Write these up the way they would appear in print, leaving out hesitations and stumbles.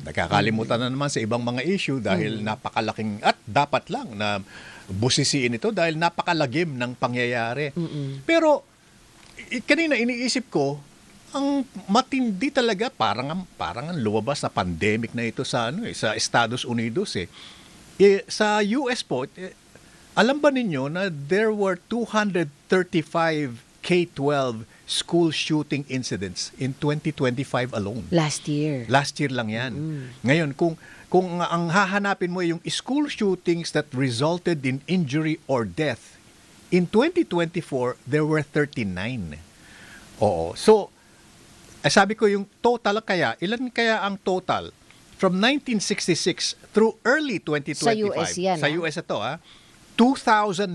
Nagkakalimutan na naman sa ibang mga issue dahil napakalaking at dapat lang na busisiin ito dahil napakalagim ng pangyayari. Pero kanina iniisip ko, ang matindi talaga parang ang lumabas na pandemic na ito sa sa Estados Unidos sa US po, alam ba ninyo na there were 235 K-12 school shooting incidents in 2025 alone. Last year. Last year lang yan. Ngayon, kung ang hahanapin mo yung school shootings that resulted in injury or death, in 2024, there were 39. Oo. So, sabi ko yung total kaya, ilan kaya ang total? From 1966 through early 2025. Sa US yan. Sa US ito, 2,980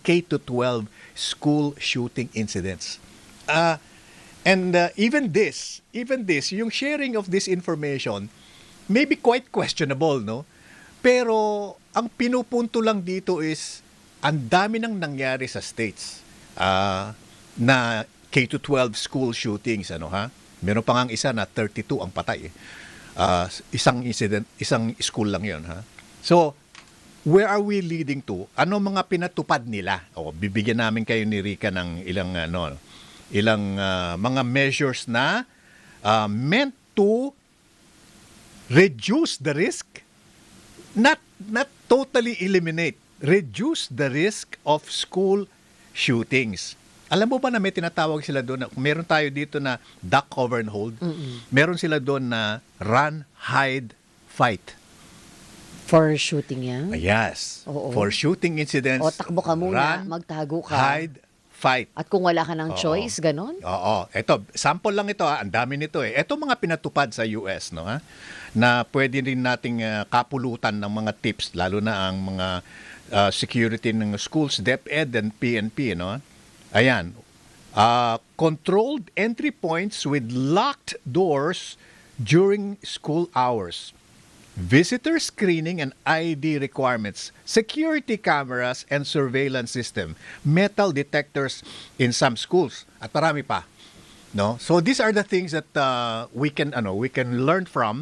K-12 school shooting incidents. And even this, yung sharing of this information may be quite questionable, no? Pero ang pinupunto lang dito is ang dami nang nangyari sa states na K-12 school shootings, Meron pa ngang isa na 32 ang patay. Isang incident, isang school lang 'yon, So, where are we leading to? Ano mga pinatupad nila? Bibigyan namin kayo ni Rica ng ilang mga measures na meant to reduce the risk, not totally eliminate, reduce the risk of school shootings. Alam mo ba na may tinatawag sila doon, meron tayo dito na duck, cover, and hold. Meron sila doon na run, hide, fight. For shooting yan? Yes. Oo. For shooting incidents. O takbo ka muna, run, magtago ka. hide, fight. At kung wala ka ng choice, ganon? Oo. Ito, sample lang ito, ang dami nito Ito mga pinatupad sa US, no, na pwede rin nating kapulutan ng mga tips, lalo na ang mga security ng schools, DepEd and PNP, no? Ayan. Controlled entry points with locked doors during school hours. Visitor screening and ID requirements, security cameras and surveillance system, metal detectors in some schools, at marami pa. No? So these are the things that we can learn from.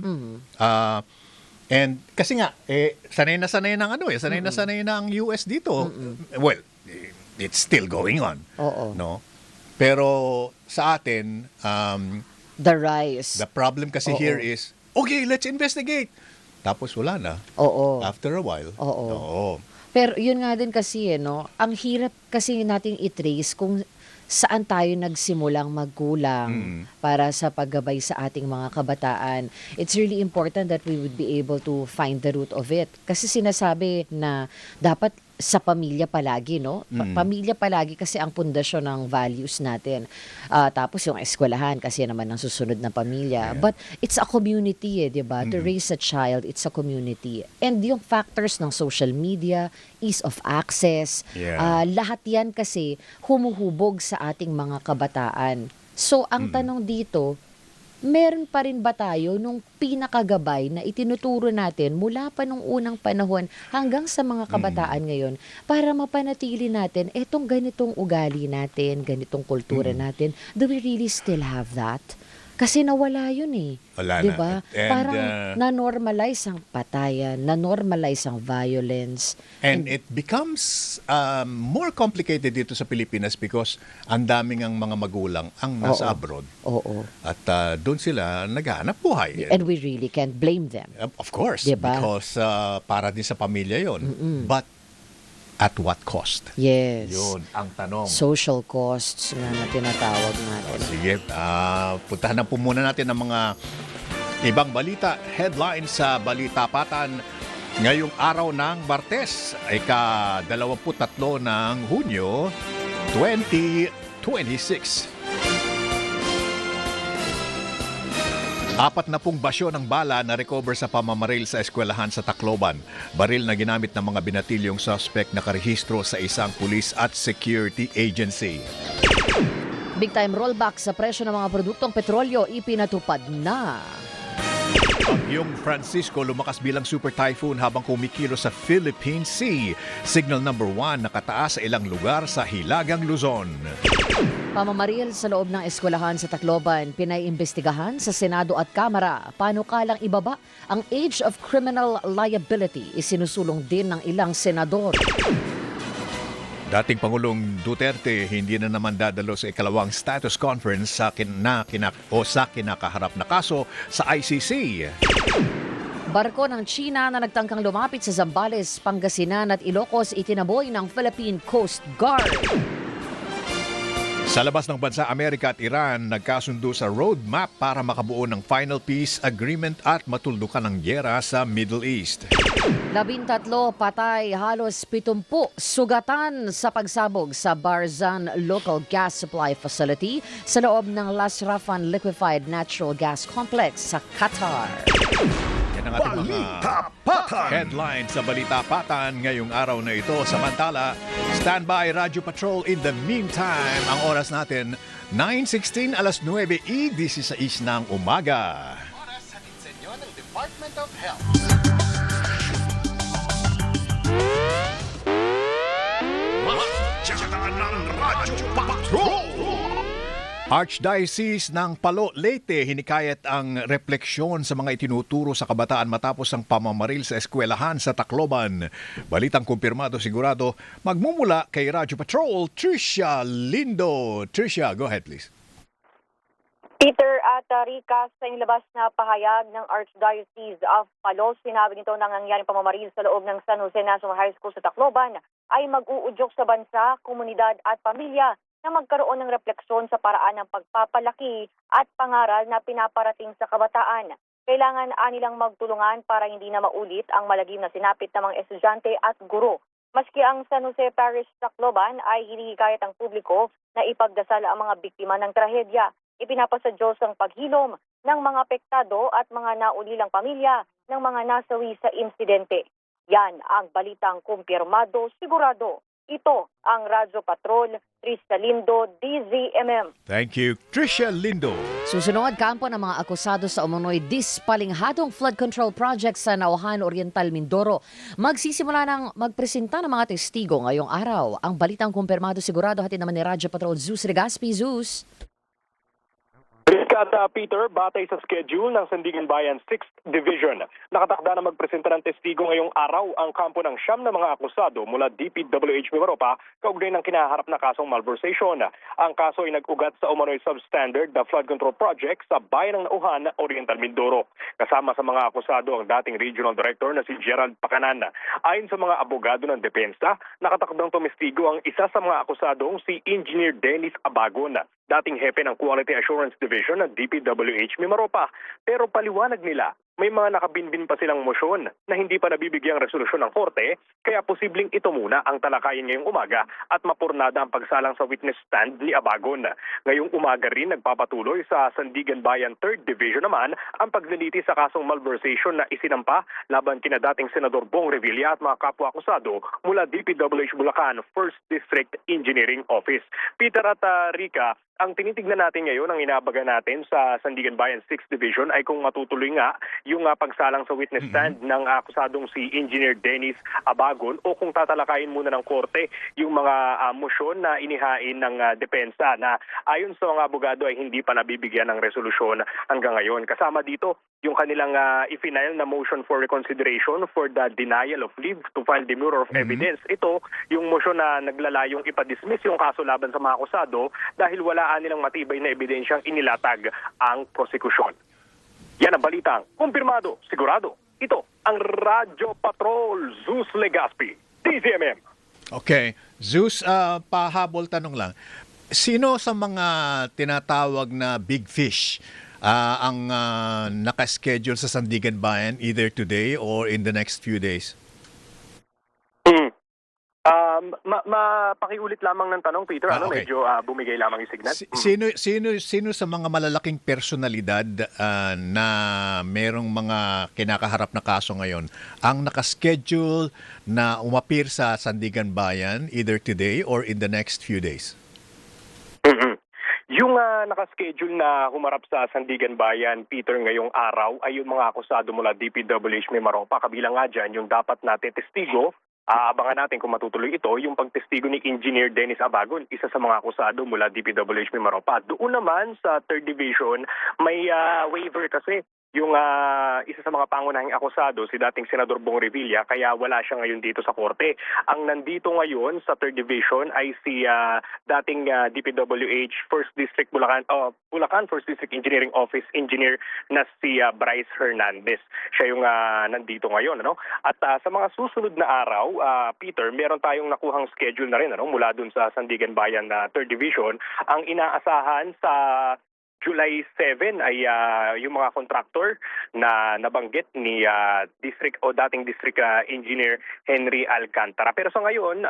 And kasi nga sanay na sanay ng US dito. Well, it's still going on. Oo. No? Pero sa atin The rise. the problem kasi here is, okay, let's investigate. Tapos wala na. Oo. After a while. Oo. Pero yun nga din kasi, ang hirap kasi nating i-trace kung saan tayo nagsimulang magkulang para sa paggabay sa ating mga kabataan. It's really important that we would be able to find the root of it. Kasi sinasabi na dapat sa pamilya palagi, no? Pamilya palagi kasi ang pundasyon ng values natin. Tapos yung eskwelahan kasi naman ang susunod na pamilya. But it's a community, di ba? To raise a child, it's a community. And yung factors ng social media, ease of access, lahat yan kasi humuhubog sa ating mga kabataan. So, ang tanong dito, meron pa rin ba tayo nung pinakagabay na itinuturo natin mula pa nung unang panahon hanggang sa mga kabataan ngayon para mapanatili natin etong ganitong ugali natin, ganitong kultura natin? Do we really still have that? Kasi nawala yun Wala diba? na. And, parang na-normalize ang patayan, na-normalize ang violence. And it becomes more complicated dito sa Pilipinas because ang daming ang mga magulang ang nasa abroad. Oo. At doon sila naghahanap buhay. And we really can't blame them. Of course, Diba? because para din sa pamilya yon. But at what cost? Yes. Yun ang tanong. Social costs nga na tinatawag natin. Sige, puntahan na po muna natin ang mga ibang balita, headlines sa Balitapatan ngayong araw ng Martes, ika-23 ng Hunyo 2026. 40 basyo ng bala na recover sa pamamaril sa eskwelahan sa Tacloban. Baril na ginamit ng mga binatilyong suspect na karehistro sa isang pulis at security agency. Big time rollback sa presyo ng mga produktong petrolyo ipinatupad na. Bagyong Francisco lumakas bilang super typhoon habang kumikilo sa Philippine Sea. Signal number 1 nakataas sa ilang lugar sa Hilagang Luzon. Pamamaril sa loob ng eskwelahan sa Tacloban, pinaiimbestigahan sa Senado at Kamara. Panukalang ibaba ang age of criminal liability. Isinusulong din ng ilang senador. Dating Pangulong Duterte hindi na naman dadalo sa ikalawang status conference sa kinakaharap na kaso sa ICC. Barko ng China na nagtangkang lumapit sa Zambales, Pangasinan at Ilocos itinaboy ng Philippine Coast Guard. Sa labas ng bansa, Amerika at Iran nagkasundo sa roadmap para makabuo ng final peace agreement at matuldukan ng gyera sa Middle East. 13 patay, halos 70 sugatan sa pagsabog sa Barzan Local Gas Supply Facility sa loob ng Las Rafan Liquefied Natural Gas Complex sa Qatar. Yan ang ating mga headlines sa Balita Patan ngayong araw na ito. Samantala, standby Radyo Patrol in the meantime. Ang oras natin, 9:16, alas 9:16 ng umaga. Oras hatid sa inyo ng Department of Health. Mahal ng Radyo Patrol! Archdiocese ng Palo, Leyte hinikayat ang refleksyon sa mga itinuturo sa kabataan matapos ang pamamaril sa eskwelahan sa Tacloban. Balitang kumpirmado sigurado magmumula kay Radyo Patrol, Tricia Lindo. Tricia, go ahead please. Peter at Rica, sa inilabas na pahayag ng Archdiocese of Palo, sinabi nito na nangyaring pamamaril sa loob ng San Jose National High School sa Tacloban ay mag-uudyok sa bansa, komunidad at pamilya na magkaroon ng refleksyon sa paraan ng pagpapalaki at pangaral na pinaparating sa kabataan. Kailangan anilang magtulungan para hindi na maulit ang malagim na sinapit ng mga estudyante at guro. Maski ang San Jose Parish Tacloban ay hinihikayat ang publiko na ipagdasal ang mga biktima ng trahedya. Ipinapasa Diyos ang paghilom ng mga apektado at mga naulilang pamilya ng mga nasawi sa insidente. Yan ang balitang kumpirmado sigurado. Ito ang Radyo Patrol, Tricia Lindo, DZMM. Thank you, Tricia Lindo. Susunod kampo ng mga akusado sa umunoy dispalinghadong flood control project sa Nauhan Oriental, Mindoro. Magsisimula ng magpresenta ng mga testigo ngayong araw. Ang balitang kumpirmado sigurado hatid naman ni Radyo Patrol Zeus Regaspi. Zeus. At Peter, batay sa schedule ng Sandigan Bayan 6th Division, nakatakda na magpresenta ng testigo ngayong araw ang kampo ng siyam na mga akusado mula DPWH Mimaropa kaugnay ng kinaharap na kasong malversation. Ang kaso ay nag-ugat sa umano'y substandard na flood control project sa bayan ng Nauhan, Oriental Mindoro. Kasama sa mga akusado ang dating regional director na si Gerald Pacanan. Ayon sa mga abogado ng depensa, nakatakdang tumestigo ang isa sa mga akusadong si Engineer Dennis Abagon, dating hepe ng Quality Assurance Division ng DPWH Mimaropa. Pero paliwanag nila, may mga nakabinbin pa silang motion na hindi pa nabibigyang resolusyon ng korte, kaya posibleng ito muna ang talakayin ngayong umaga at mapurnada ang pagsalang sa witness stand ni Abagon. Ngayong umaga rin nagpapatuloy sa Sandigan Bayan 3rd Division naman ang pagliliti sa kasong malversation na isinampa laban kina dating Senador Bong Revilla at mga kapwa-akusado mula DPWH Bulacan 1st District Engineering Office. Peter at Rica, ang tinitignan natin ngayon, ang inabaga natin sa Sandigan Bayan 6th Division ay kung matutuloy nga yung pagsalang sa witness stand ng akusadong si Engineer Dennis Abagon o kung tatalakayin muna ng korte yung mga motion na inihain ng depensa na ayon sa mga abogado ay hindi pa nabibigyan ng resolusyon hanggang ngayon. Kasama dito yung kanilang i-final na motion for reconsideration for the denial of leave to file demurrer of evidence. Ito yung motion na naglalayong ipadismiss yung kaso laban sa mga akusado dahil wala nilang matibay na ebidensyang inilatag ang prosekusyon. Yan ang balitang kumpirmado, sigurado. Ito ang Radyo Patrol, Zeus Legaspi, DZMM. Okay. Zeus, pahabol tanong lang. Sino sa mga tinatawag na big fish ang nakaschedule sa Sandigan Bayan either today or in the next few days? Pakiulit lamang ng tanong, Peter. Okay. Medyo bumigay lamang yung signal. Sino sa mga malalaking personalidad na merong mga kinakaharap na kaso ngayon ang nakaschedule na umapir sa Sandigan Bayan either today or in the next few days? Yung nakaschedule na humarap sa Sandigan Bayan, Peter, ngayong araw ay yung mga akusado mula DPWH Mimaropa. Kabilang nga dyan yung dapat natin testigo Aabangan natin kung matutuloy ito yung pagtestigo ni Engineer Dennis Abagon, isa sa mga akusado mula DPWH Mimaropa. Doon naman sa 3rd Division, may waiver kasi yung isa sa mga pangunahing akusado, si dating Senador Bong Revilla, kaya wala siya ngayon dito sa korte. Ang nandito ngayon sa 3rd Division ay si dating DPWH 1st District Bulacan 1st District Engineering Office Engineer na si Bryce Hernandez. Siya yung nandito ngayon. Ano? At sa mga susunod na araw, Peter, meron tayong nakuhang schedule na rin mula dun sa Sandigan Bayan na 3rd Division. Ang inaasahan sa July 7 ay yung mga contractor na nabanggit ni dating District Engineer Henry Alcantara. Pero sa ngayon,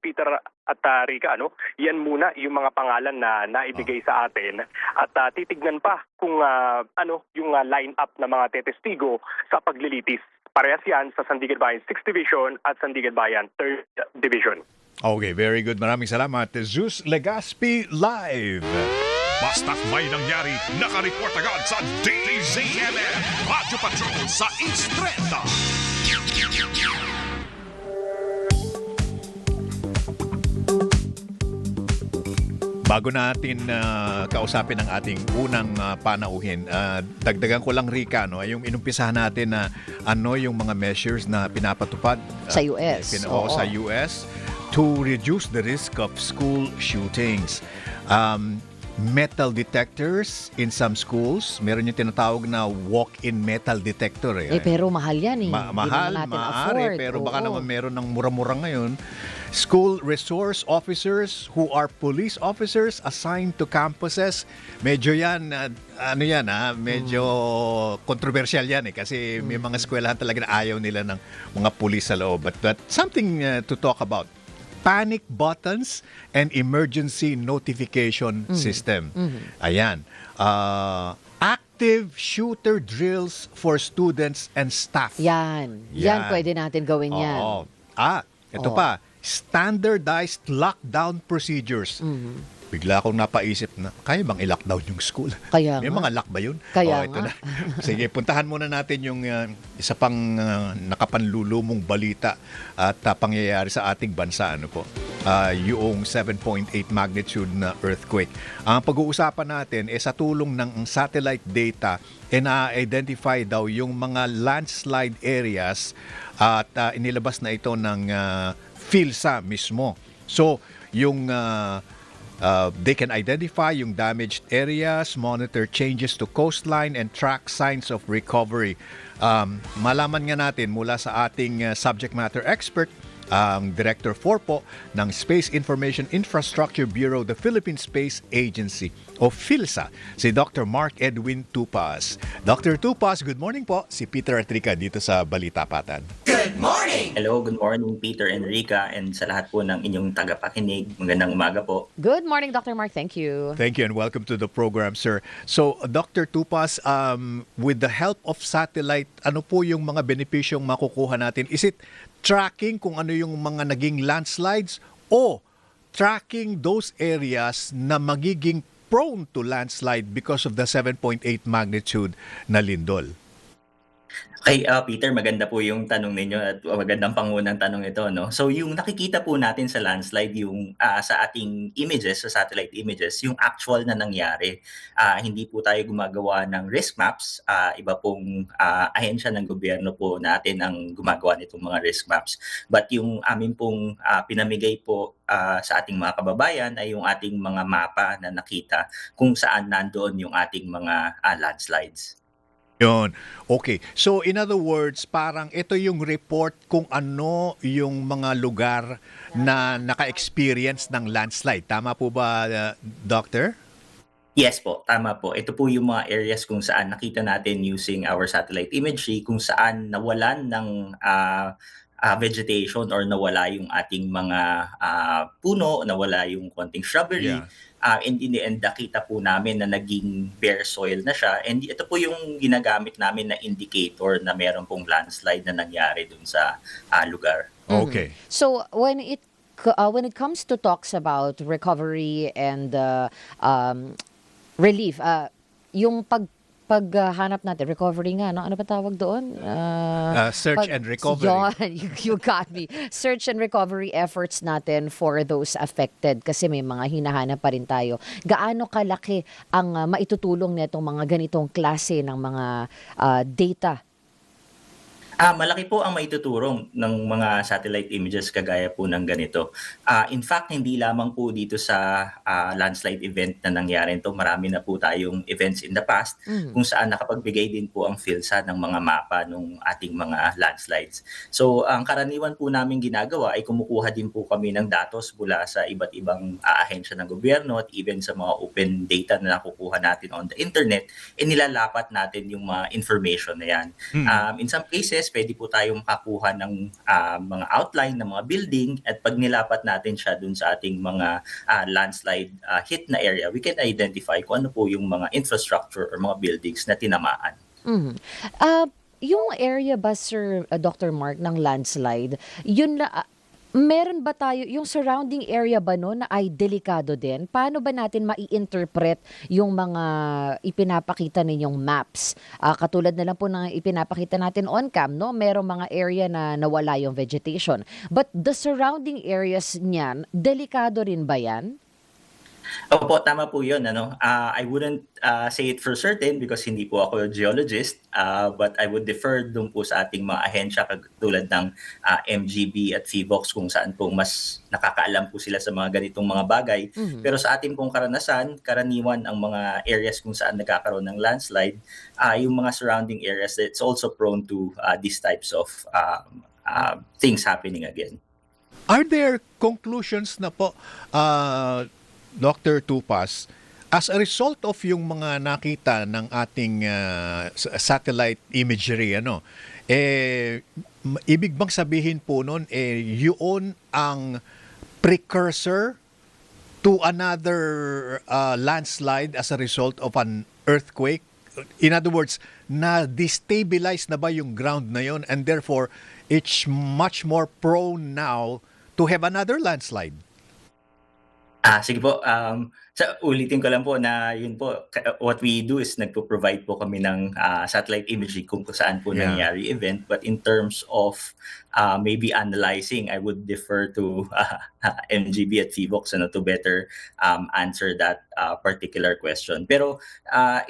Peter at Rica, yan muna yung mga pangalan na naibigay sa atin at titignan pa kung yung line-up ng mga tetestigo sa paglilitis. Parehas yan sa Sandigan Bayan 6th Division at Sandigan Bayan 3rd Division. Okay, very good. Maraming salamat. Zeus Legaspi live. Basta't may nangyari, nakareport agad sa DZMM Radyo Patrol sa East 30. Bago natin kausapin ang ating unang panauhin, dagdagan ko lang, Rica, yung inumpisahan natin na yung mga measures na pinapatupad Sa US. sa US to reduce the risk of school shootings. Metal detectors in some schools. Meron yung tinatawag na walk-in metal detector. Pero mahal yan eh. Hindi Mahal, naman natin maaari, afford. pero baka Oo. naman meron ng mura-mura ngayon. School resource officers who are police officers assigned to campuses. Medyo yan, medyo controversial yan kasi may mga eskwelahan talaga na ayaw nila ng mga police sa loob. But something to talk about. Panic buttons and emergency notification system. Ayan. Active shooter drills for students and staff. Yan Yan. pwede natin gawin yan. Oo. Ito Oo. pa. Standardized lockdown procedures. Bigla akong napaisip na, kaya bang i-lockdown yung school? Kaya May nga. mga lock ba yun? Kaya ito nga. na. Sige, puntahan muna natin yung isa pang nakapanlulumong balita at pangyayari sa ating bansa. Yung 7.8 magnitude na earthquake. Ang pag-uusapan natin sa tulong ng satellite data na-identify daw yung mga landslide areas at inilabas na ito ng PhilSA mismo. So, yung they can identify yung damaged areas, monitor changes to coastline, and track signs of recovery. Malaman nga natin mula sa ating subject matter expert, ang Director 4 po ng Space Information Infrastructure Bureau, the Philippine Space Agency o PhilSA, si Dr. Mark Edwin Tupas. Dr. Tupas, good morning po. Si Peter Atrica dito sa Balitapatan. Hello, good morning Peter and Rica and sa lahat po ng inyong tagapakinig. Magandang umaga po. Good morning, Dr. Mark. Thank you. Thank you and welcome to the program, sir. So, Dr. Tupas, with the help of satellite, ano po yung mga benepisyong makukuha natin? Is it tracking kung ano yung mga naging landslides o tracking those areas na magiging prone to landslide because of the 7.8 magnitude na lindol? Kay Peter, maganda po yung tanong ninyo at magandang pangunang tanong ito, no? So yung nakikita po natin sa landslide, yung sa ating images, sa satellite images, yung actual na nangyari. Hindi po tayo gumagawa ng risk maps. Iba pong ahensya ng gobyerno po natin ang gumagawa nitong mga risk maps. But yung amin pong pinamigay po sa ating mga kababayan ay yung ating mga mapa na nakita kung saan nandoon yung ating mga landslides. Yun. Okay. So, in other words, parang ito yung report kung ano yung mga lugar na naka-experience ng landslide. Tama po ba, Doctor? Yes po, tama po. Ito po yung mga areas kung saan nakita natin using our satellite imagery, kung saan nawalan ng vegetation or nawala yung ating mga puno, nawala yung konting shrubbery. Yeah. And in the end, nakita po namin na naging bare soil na siya. And ito po yung ginagamit namin na indicator na meron pong landslide na nangyari dun sa lugar. Okay. So when it comes to talks about recovery and relief, yung paghanap natin, recovery nga, no? Ano ba tawag doon? Search and recovery. Yun, you got me. Search and recovery efforts natin for those affected kasi may mga hinahanap pa rin tayo. Gaano kalaki ang maitutulong nitong mga ganitong klase ng mga data? Malaki po ang maituturong ng mga satellite images kagaya po ng ganito. In fact, hindi lamang po dito sa landslide event na nangyari ito. Marami na po tayong events in the past kung saan nakapagbigay din po ang PhilSA ng mga mapa ng ating mga landslides. So, ang karaniwan po namin ginagawa ay kumukuha din po kami ng datos mula sa iba't ibang ahensya ng gobyerno at even sa mga open data na nakukuha natin on the internet, nilalapat natin yung mga information na yan. In some cases, pwede po tayong makakuha ng mga outline ng mga building at pag nilapat natin siya dun sa ating mga landslide hit na area, we can identify kung ano po yung mga infrastructure or mga buildings na tinamaan. Yung area ba, Sir Dr. Mark, ng landslide, yun na, meron ba tayo, yung surrounding area ba no na ay delikado din? Paano ba natin mai-interpret yung mga ipinapakita ninyong maps? Katulad na lang po ng ipinapakita natin on cam, no? Merong mga area na nawala yung vegetation. But the surrounding areas niyan, delikado rin ba yan? Opo, tama po yun. I wouldn't say it for certain because hindi po ako geologist, but I would defer dun po sa ating mga ahensya tulad ng MGB at PHIVOLCS kung saan po mas nakakaalam po sila sa mga ganitong mga bagay. Pero sa ating pong karanasan, karaniwan ang mga areas kung saan nagkakaroon ng landslide, yung mga surrounding areas, it's also prone to these types of things happening again. Are there conclusions na po, Dr. Tupas, as a result of yung mga nakita ng ating satellite imagery, ibig bang sabihin po nun, yun ang precursor to another landslide as a result of an earthquake? In other words, na-destabilize na ba yung ground na yun and therefore it's much more prone now to have another landslide? Sige po. Ulitin ko lang po na yun po, what we do is nagpo-provide po kami ng satellite imagery kung saan po nangyari event. But in terms of maybe analyzing, I would defer to MGB at PHIVOLCS to better answer that particular question. Pero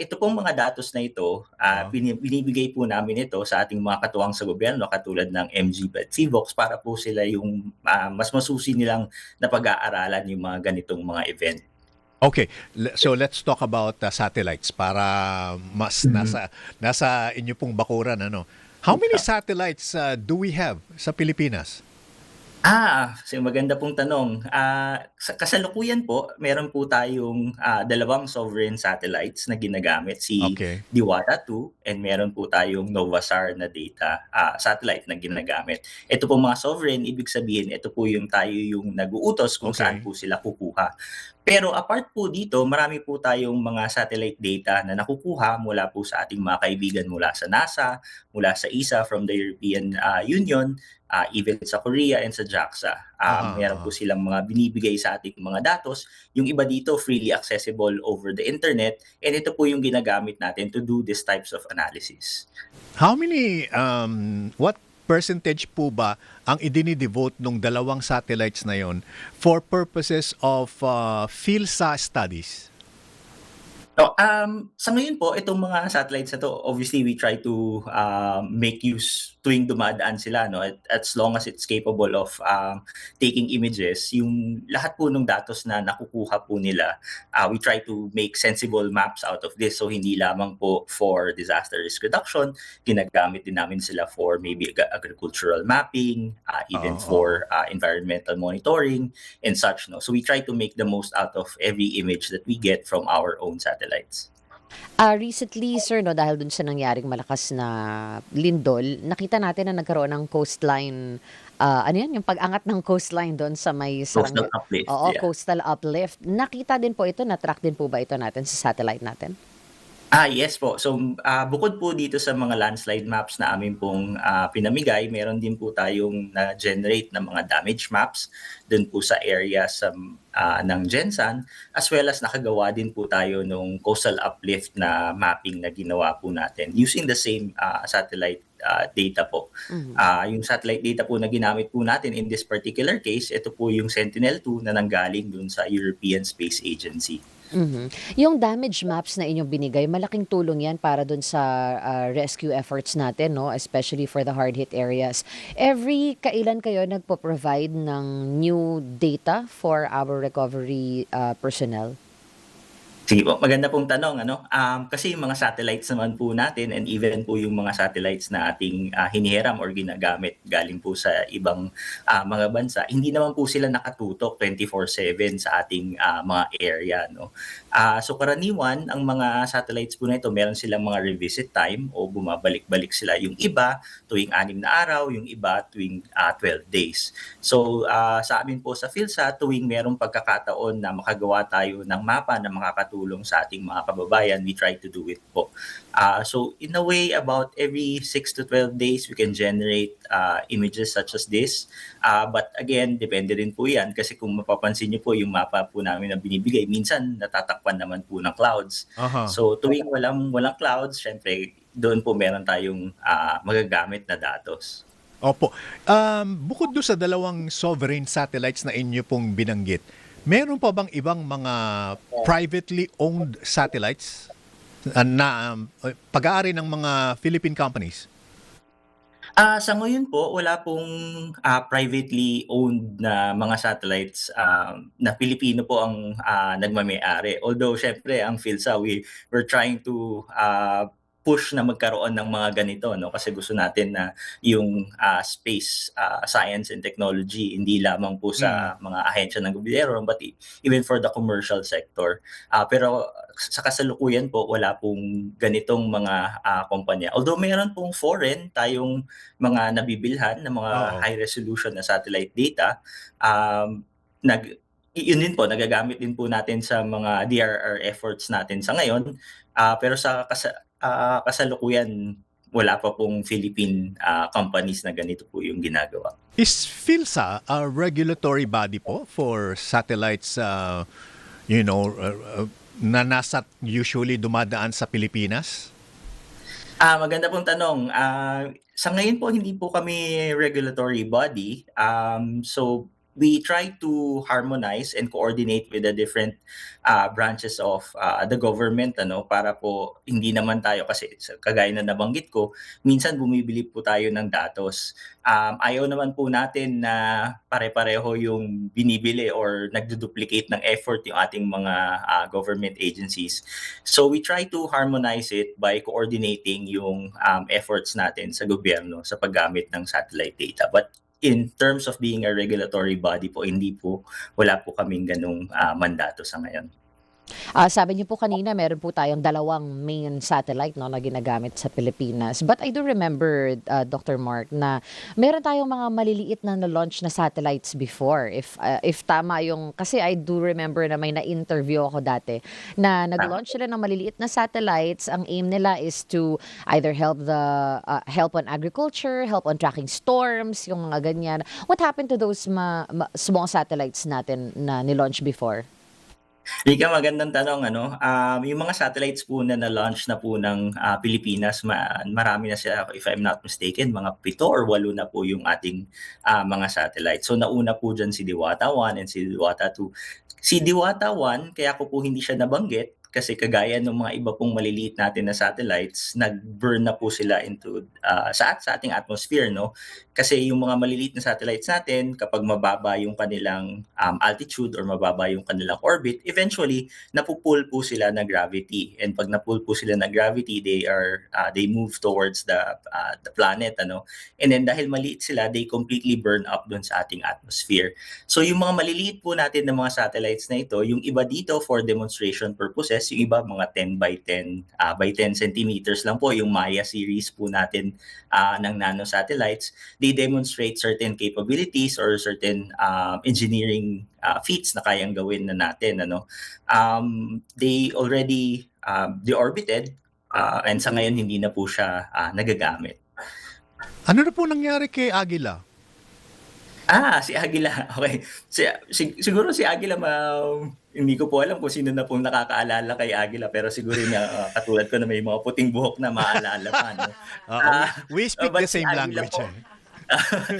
ito pong mga datos na ito, binibigay po namin ito sa ating mga katuwang sa gobyerno katulad ng MGB at PHIVOLCS para po sila yung mas masusi nilang napag-aaralan yung mga ganitong mga event. Okay, so let's talk about satellites para mas nasa inyo pong bakuran. How many satellites do we have sa Pilipinas? So maganda pong tanong. Sa kasalukuyan po, meron po tayong dalawang sovereign satellites na ginagamit, si Diwata 2 and meron po tayong Novasar na data satellite na ginagamit. Ito po mga sovereign, ibig sabihin ito po yung tayo yung nag-uutos kung saan po sila kukuha. Pero apart po dito, marami po tayong mga satellite data na nakukuha mula po sa ating mga kaibigan mula sa NASA, mula sa ESA from the European Union, even sa Korea and sa JAXA. Meron po silang mga binibigay sa ating mga datos. Yung iba dito freely accessible over the internet and ito po yung ginagamit natin to do these types of analysis. How many, what percentage po ba ang idinidevote ng dalawang satellites na yon for purposes of PhilSA studies? Sa ngayon po, itong mga satellites na to, obviously we try to make use tuwing dumadaan sila, as long as it's capable of taking images. Yung lahat po ng datos na nakukuha po nila, we try to make sensible maps out of this. So hindi lamang po for disaster risk reduction, ginagamit din namin sila for maybe agricultural mapping, even for environmental monitoring and such. So we try to make the most out of every image that we get from our own satellites. Recently, sir, dahil dun sa nangyaring malakas na lindol, nakita natin na nagkaroon ng coastline, yung pag-angat ng coastline doon sa may coastal uplift. Coastal uplift. Nakita din po ito, na-track din po ba ito natin sa satellite natin? Yes po. So, bukod po dito sa mga landslide maps na amin pong, pinamigay, meron din po tayong na-generate na mga damage maps dun po sa area ng Gensan, as well as nakagawa din po tayo nung coastal uplift na mapping na ginawa po natin using the same, satellite, data po. Mhm. Yung satellite data po na ginamit po natin in this particular case, ito po yung Sentinel-2 na nanggaling dun sa European Space Agency. Mhm. Yung damage maps na inyong binigay, malaking tulong yan para dun sa rescue efforts natin, no? Especially for the hard-hit areas. Every kailan kayo nagpo-provide ng new data for our recovery personnel? Sige po, maganda pong tanong ano. Kasi yung mga satellites naman po natin and even po yung mga satellites na ating, hinihiram or ginagamit galing po sa ibang, mga bansa, hindi naman po sila nakatutok 24/7 sa ating, mga area 'no. So karaniwan ang mga satellites po na ito meron silang mga revisit time o bumabalik-balik sila. Yung iba tuwing 6 na araw, yung iba tuwing, 12 days. So, sa amin po sa PhilSat tuwing merong pagkakataon na makagawa tayo ng mapa na makakatulong sa ating mga kababayan, we try to do it po. So in a way, about every 6 to 12 days, we can generate images such as this. But again, depende rin po yan kasi kung mapapansin niyo po yung mapa po namin na binibigay, minsan natatakpan naman po ng clouds. Aha. So tuwing walang clouds, syempre doon po meron tayong magagamit na datos. Opo. Bukod doon sa dalawang sovereign satellites na inyo pong binanggit, meron pa bang ibang mga privately owned satellites na pag-aari ng mga Philippine companies? Sa ngayon po wala pong, privately owned na mga satellites, na Pilipino po ang, nagmamay-ari. Although siyempre ang PhilSat, we're trying to, push na magkaroon ng mga ganito 'no, kasi gusto natin na yung, space, science and technology hindi lamang po Mm. sa mga ahensya ng gobyerno but even for the commercial sector. Pero sa kasalukuyan po wala pong ganitong mga, kumpanya. Although meron pong foreign tayong mga nabibilhan na mga Oo. high resolution na satellite data, um, nag yun din po nagagamit din po natin sa mga DRR efforts natin sa ngayon. Pero sa kasalukuyan wala pa pong Philippine, companies na ganito po yung ginagawa. Is PhilSat a regulatory body po for satellites, you know, na nasa usually dumadaan sa Pilipinas? Maganda pong tanong. Sa ngayon po hindi po kami regulatory body. So we try to harmonize and coordinate with the different, branches of, the government ano, para po hindi naman tayo kasi kagaya na nabanggit ko, minsan bumibili po tayo ng datos. Ayaw naman po natin na pare-pareho yung binibili or nagdu-duplicate ng effort yung ating mga, government agencies. So we try to harmonize it by coordinating yung, efforts natin sa gobyerno sa paggamit ng satellite data. But in terms of being a regulatory body po, hindi po, wala po kaming ganong, mandato sa ngayon. Sabi niyo po kanina meron po tayong dalawang main satellite, no, na ginagamit sa Pilipinas. But I do remember, Dr. Mark, na meron tayong mga maliliit na na-launch na satellites before. If tama yung, kasi I do remember na may na-interview ako dati na nag-launch sila ng maliliit na satellites. Ang aim nila is to either help on agriculture, help on tracking storms, yung mga ganyan. What happened to those small satellites natin na ni-launch before? Rika, magandang tanong ano. Yung mga satellites po na na-launch na po ng, Pilipinas marami na sila if I'm not mistaken mga 7 or 8 na po yung ating, mga satellites. So nauna po diyan si Diwata 1 and si Diwata 2. Si Diwata 1 kaya ko po hindi siya nabanggit kasi kagaya ng mga iba pong maliliit natin na satellites, nag-burn na po sila into, sa ating atmosphere 'no. Kasi yung mga maliliit na satellites natin kapag mababa yung kanilang, altitude or mababa yung kanilang orbit, eventually napu-pull po sila ng gravity and 'pag na-pull po sila ng gravity, they move towards the planet ano. And then dahil maliit sila, they completely burn up dun sa ating atmosphere. So yung mga maliliit po natin na mga satellites na ito, yung iba dito for demonstration purposes, yung iba mga 10 by 10 by 10 centimeters lang po yung Maya series po natin ng nano satellites. They demonstrate certain capabilities or certain engineering feats na kayang gawin na natin ano. They already deorbited and sa ngayon hindi na po siya nagagamit. Ano na po nangyari kay Agila? Si Agila. Okay. Siguro si Agila, hindi ko po alam kung sino na pong nakakaalala kay Agila, pero siguro na katulad ko na may mga puting buhok na maalala pa. No? We speak But the same si Agila language. po,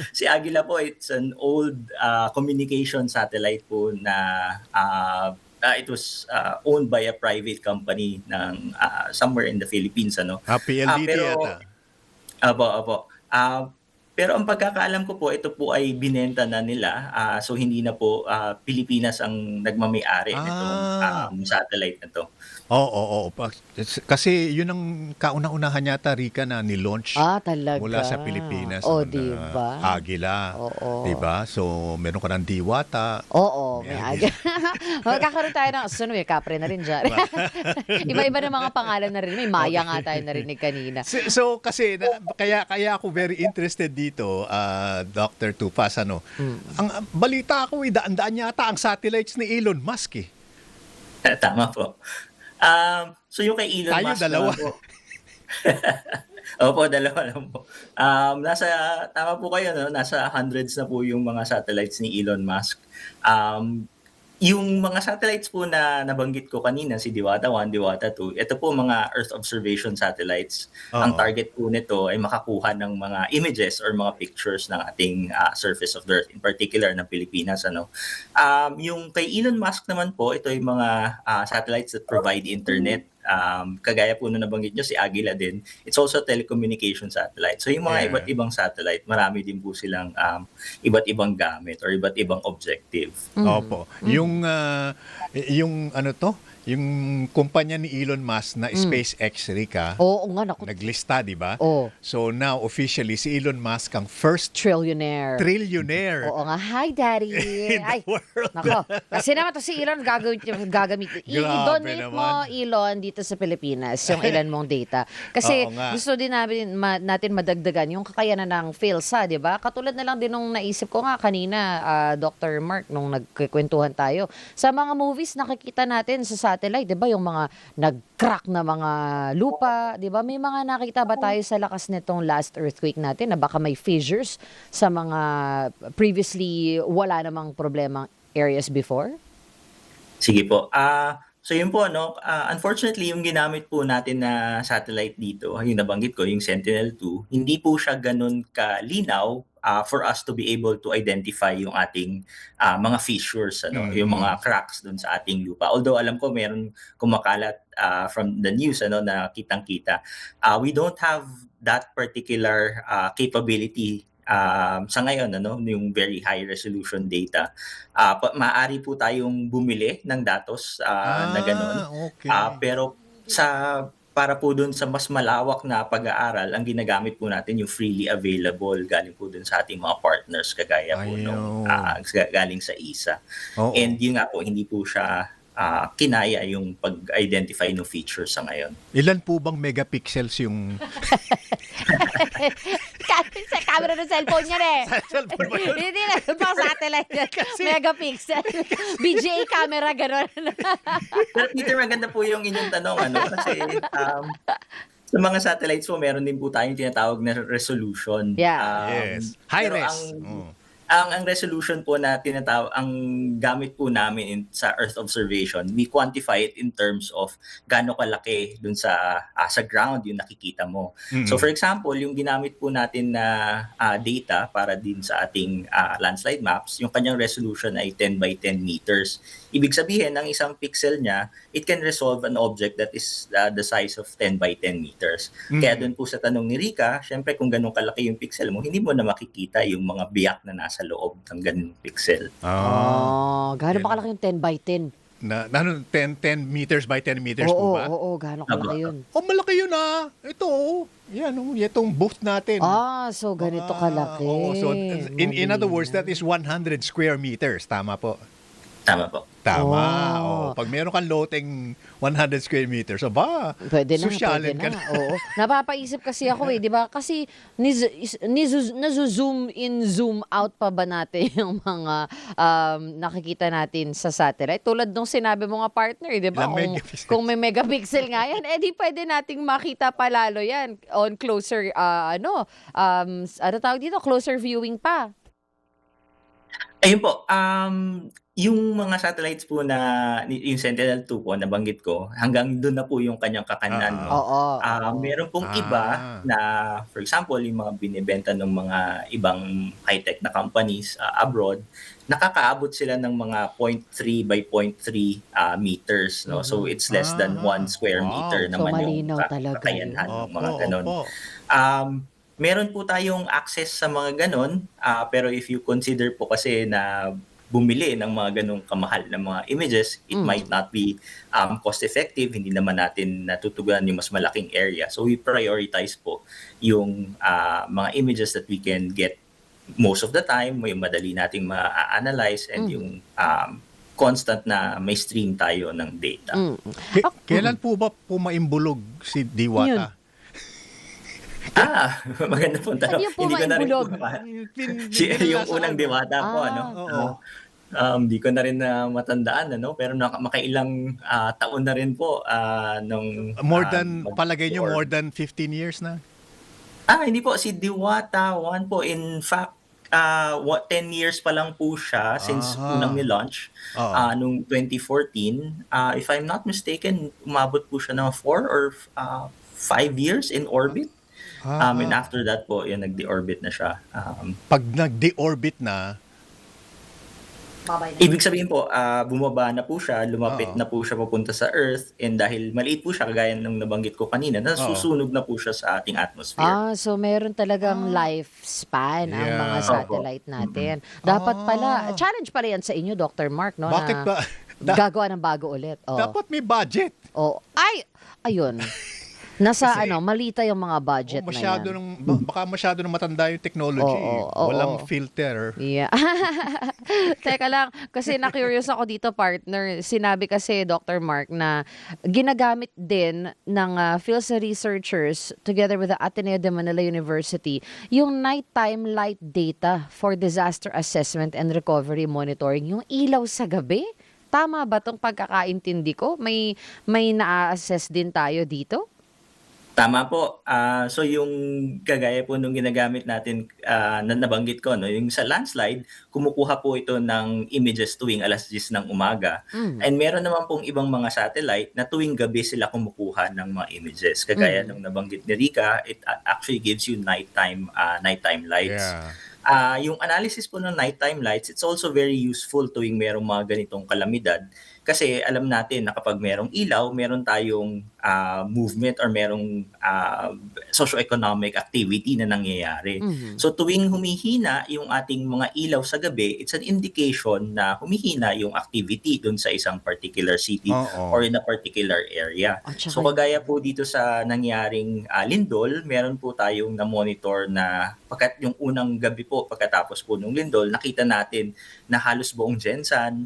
si Agila po, it's an old communication satellite po na it was owned by a private company ng somewhere in the Philippines. Ano? PLDT yata. Apo. Pero ang pagkakaalam ko po, ito po ay binenta na nila. So hindi na po Pilipinas ang nagmamay-ari nitong satellite na to. Oo. Kasi yun ang kauna-unahan yata, Rika, na ni-launch Talaga. mula sa Pilipinas. Oh, ang, diba? Agila. Oo. Diba? So, meron ka ng Diwata. Oo, May may aga. Magkakaroon tayo ng may kapre na rin dyan. Iba-iba na mga pangalan na rin. May Maya nga tayo narinig kanina. So kasi kaya ako very interested dito, Dr. Tupas, ano. Ang balita ko, daan-daan yata ang satellites ni Elon Musk eh. Tama po. So yung kay Elon Tayo Musk dalawa. naman po. Opo, dalawa lang po. Tama po kayo, no? Nasa hundreds na po yung mga satellites ni Elon Musk. Yung mga satellites po na nabanggit ko kanina, si Diwata 1, Diwata 2, ito po mga Earth observation satellites. Ang target po nito ay makakuha ng mga images or mga pictures ng ating surface of the Earth, in particular ng Pilipinas. Ano? Yung kay Elon Musk naman po, ito ay mga satellites that provide internet. Kagaya po na nabanggit nyo, si Agila din, it's also a telecommunication satellite. So yung mga iba't ibang satellite, marami din po silang iba't ibang gamit or iba't ibang objective. Opo. Yung ano to? Yung kumpanya ni Elon Musk na SpaceX, Rika, Oo nga, naku. naglista, di ba? Oo. So now, officially, si Elon Musk ang first Trillionaire. trillionaire Oo nga. Hi, Daddy. in the world. Nako. Kasi naman to si Elon gagamit. Grabe I-donate mo, naman. Elon, dito sa Pilipinas, yung ilan mong data. Kasi Oo nga. gusto din natin madagdagan yung kakayanan ng PhilSA, di ba? Katulad na lang din nung naisip ko nga kanina, Dr. Mark, nung nagkikwentuhan tayo. Sa mga movies, nakikita natin sa satellite, 'di ba, yung mga nag-crack na mga lupa, 'di ba? May mga nakita ba tayo sa lakas nitong last earthquake natin na baka may fissures sa mga previously wala namang problemang areas before? Sige po. So yun po, no? Unfortunately, yung ginamit po natin na satellite dito, yung nabanggit ko, yung Sentinel-2, hindi po siya ganun kalinaw for us to be able to identify yung ating mga fissures, yung mga cracks dun sa ating lupa. Although alam ko meron kumakalat from the news na kitang-kita. We don't have that particular capability sa ngayon, yung very high resolution data. Maaari po tayong bumili ng datos na ganun. Okay. Pero para po dun sa mas malawak na pag-aaral, ang ginagamit po natin yung freely available galing po dun sa ating mga partners kagaya po nung galing sa ESA. Oo. And yun nga po, hindi po siya kinaya yung pag-identify ng features sa ngayon. Ilan po bang megapixels yung Sa camera ng cellphone niya cellphone ba yun? Hindi na, pang satellite. Megapixel. BGA camera, gano'n. Pero Peter, maganda po yung inyong tanong, kasi sa mga satellites po, meron din po tayong tinatawag na resolution. Yeah. Yes. High pero res. Ang resolution po na ang gamit po namin sa Earth observation, we quantify it in terms of gaano kalaki dun sa ground yung nakikita mo. So for example, yung ginamit po natin na data para din sa ating landslide maps, yung kanyang resolution ay 10 by 10 meters. Ibig sabihin, ang isang pixel niya, it can resolve an object that is the size of 10 by 10 meters. Kaya dun po sa tanong ni Rika, syempre kung ganun kalaki yung pixel mo, hindi mo na makikita yung mga biyak na nasa loob ng ganung pixel. Gaano ba kalaki yung 10 by 10? 10 meters by 10 meters po ba? Oo, gaano kalaki yun? Malaki yun Ito, yan, itong booth natin. So ganito kalaki. Oo, so in other words, that is 100 square meters. Tama po. Tama po. Tama. Oh. Oh. Pag meron kang loting 100 square meters, Pwede na, sosyalin pwede ka na. Oo. Napapaisip kasi ako di ba? Kasi nazo-zoom in, zoom out pa ba natin yung mga nakikita natin sa satellite? Tulad nung sinabi mo nga partner, di ba? Ilang megapixels? Kung may megapixel nga yan, di pwede nating makita palalo yan on closer, ano tawag dito? Closer viewing pa. Ayun po, yung mga satellites po na yung Sentinel-2 po nabanggit ko, hanggang do'n na po yung kanyang kakanan 'no. Oo. Meron pong Ah. iba na for example, yung mga binebenta ng mga ibang high-tech na companies, abroad, nakakaabot sila ng mga 0.3 by 0.3 meters 'no. So it's less than 1 square Wow. meter So, naman yung malinaw talaga kakayahan yun. ng mga gano'n. Opo. Meron po tayong access sa mga gano'n, pero if you consider po kasi na bumili ng mga gano'ng kamahal na mga images, it might not be cost effective, hindi naman natin natutugunan yung mas malaking area. So we prioritize po yung mga images that we can get most of the time, yung madali nating ma-analyze and yung constant na may stream tayo ng data. Kailan po ba pumaimbulog si Diwata? Maganda po tanong. Ano yung Hindi ko na rin po pumaimbulog? yung unang Diwata po, ano? Oo. Di ko na rin na matandaan, ano? Pero makailang taon na rin po nung Palagay nyo, more than 15 years na? Hindi po. Si Diwata 1 po, in fact, 10 years pa lang po siya since unang ni-launch nung 2014. If I'm not mistaken, umabot po siya ng 4 or 5 years in orbit. And after that po, yun, nag-deorbit na siya. Pag nag-deorbit na, Ibig sabihin po, bumaba na po siya, lumapit na po siya papunta sa Earth, and dahil maliit po siya, kagaya nung nabanggit ko kanina, nasusunog na po siya sa ating atmosphere. So meron talagang lifespan ang Yeah. mga satellite natin. Dapat pala, challenge pala yan sa inyo, Dr. Mark, no? bakit na ba? gagawa ng bago ulit. Oh. Dapat may budget. Oh. Ayun. Nasa malita yung mga budget na yan. Baka masyado nang matanda yung technology. Walang filter. Yeah. Teka lang, kasi na-curious ako dito, partner. Sinabi kasi, Dr. Mark, na ginagamit din ng PhilSA researchers together with the Ateneo de Manila University yung nighttime light data for disaster assessment and recovery monitoring. Yung ilaw sa gabi. Tama ba itong pagkakaintindi ko? May na-assess din tayo dito? Tama po. So yung kagaya po nung ginagamit natin na nabanggit ko, no, yung sa landslide, kumukuha po ito ng images tuwing alas 10 ng umaga. And meron naman pong ibang mga satellite na tuwing gabi sila kumukuha ng mga images. Kagaya nung nabanggit ni Rica, it actually gives you nighttime lights. Yeah. Yung analysis po ng nighttime lights, it's also very useful tuwing merong mga ganitong kalamidad. Kasi alam natin na kapag merong ilaw, meron tayong movement or merong socio-economic activity na nangyayari. So tuwing humihina yung ating mga ilaw sa gabi, it's an indication na humihina yung activity dun sa isang particular city or in a particular area. So kagaya po dito sa nangyaring lindol, meron po tayong na-monitor na yung unang gabi po pagkatapos po ng lindol, nakita natin na halos buong Gensan,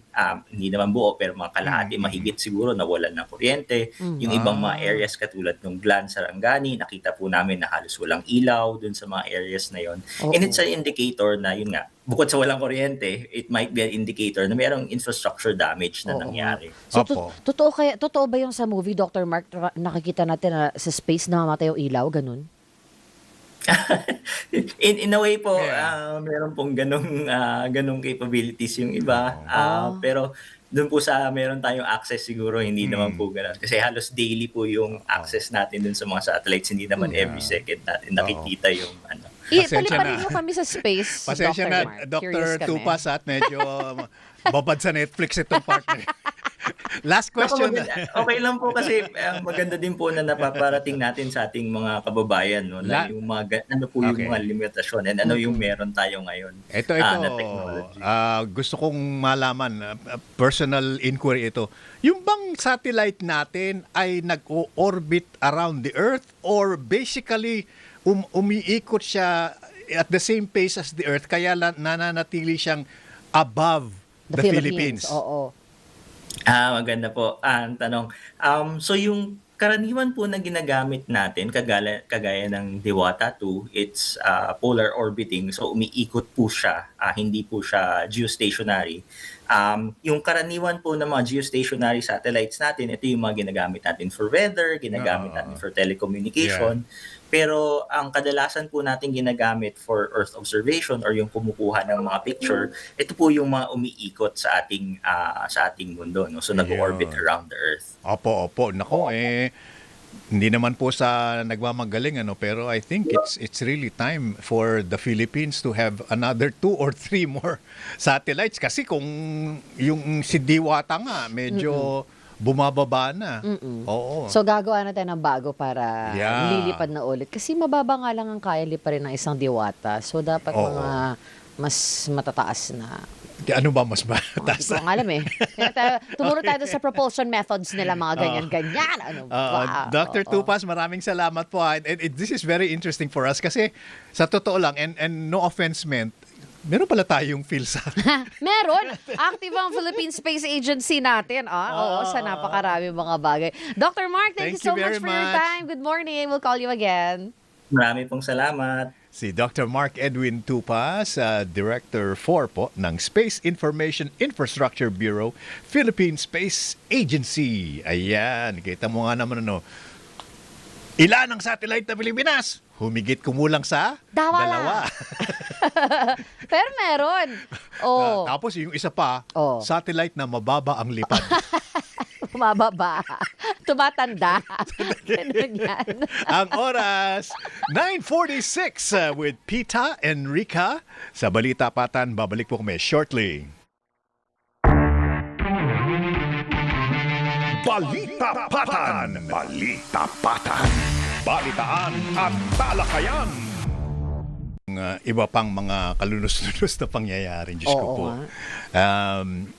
hindi naman buo pero mga kalahati mahigit siguro nawalan ng kuryente. Yung ibang mga areas katulad ng Glan, Sarangani, nakita po namin na halos walang ilaw dun sa mga areas na yon. And it's an indicator na yun nga, bukod sa walang kuryente, it might be an indicator na mayroong infrastructure damage na nangyari. So, totoo ba yung sa movie, Dr. Mark, nakikita natin na sa space namamatay yung ilaw, ganun? In a way po, meron pong ganong capabilities yung iba. Pero doon po sa meron tayong access siguro, hindi naman po gano'n. Kasi halos daily po yung access natin dun sa mga satellites. Hindi naman every second natin nakikita yung ano. Paliparin mo kami sa space, Pasensya Dr. na, Mark. Dr. Curious kami. Tupas, at medyo babad sa Netflix itong partner. Last question. Okay lang po kasi maganda din po na napaparating natin sa ating mga kababayan, no, na yung mga ano po yung mga limitasyon and ano yung meron tayo ngayon. Ito na technology. Gusto kong malaman, personal inquiry ito. Yung bang satellite natin ay nag-orbit around the Earth or basically umiikot siya at the same pace as the Earth kaya nananatili siyang above The Philippines. Oo. Maganda po ang tanong. So yung karaniwan po na ginagamit natin kagaya ng Diwata 2, it's polar orbiting. So umiikot po siya, hindi po siya geostationary. Yung karaniwan po ng mga geostationary satellites natin, ito yung mga ginagamit natin for weather, ginagamit natin for telecommunication. Pero ang kadalasan po natin ginagamit for Earth observation or yung kumukuha ng mga picture, ito po yung mga umiikot sa ating mundo, no? So nag-orbit Ayun. around the Earth. Opo. Nako, hindi naman po sa nagmamagaling, pero I think it's really time for the Philippines to have another 2 or 3 more satellites. Kasi kung yung si Diwata nga, medyo bumababa na. Oo. So gagawa na tayo ng bago para Yeah. lilipad na ulit. Kasi mababa nga lang ang kaya liparin ng isang Diwata. So dapat Oo. mga mas matataas na. Ano ba mas mataas? Hindi ko nga alam eh. Tumuro tayo sa propulsion methods nila, mga ganyan-ganyan. Ano ba? Dr. Oo. Tupas, maraming salamat po. This is very interesting for us kasi sa totoo lang, and no offense meant, meron pala tayong PhilSat. Meron. Active ang Philippine Space Agency natin. Oo, sa napakarami mga bagay. Dr. Mark, thank you so much very for your much. time. Good morning. We'll call you again. Marami pong salamat. Si Dr. Mark Edwin Tupas, Director 4 po ng Space Information Infrastructure Bureau, Philippine Space Agency. Ayan, kita mo nga naman Ilan ang satellite na Pilipinas? Humigit kumulang sa Dalawa. Pero meron. Oh, Tapos yung isa pa, Oh. satellite na mababa ang lipad. bumababa. Tumatanda. Ganun yan. Ang oras, 9:46 with Pita Enrica. Sa Balita Patan, babalik po kami shortly. Balita Patan. Balita Patan. Balitaan at talakayan. Iba pang mga kalunos-lunos na pangyayari. Diyos ko Oo po. nga.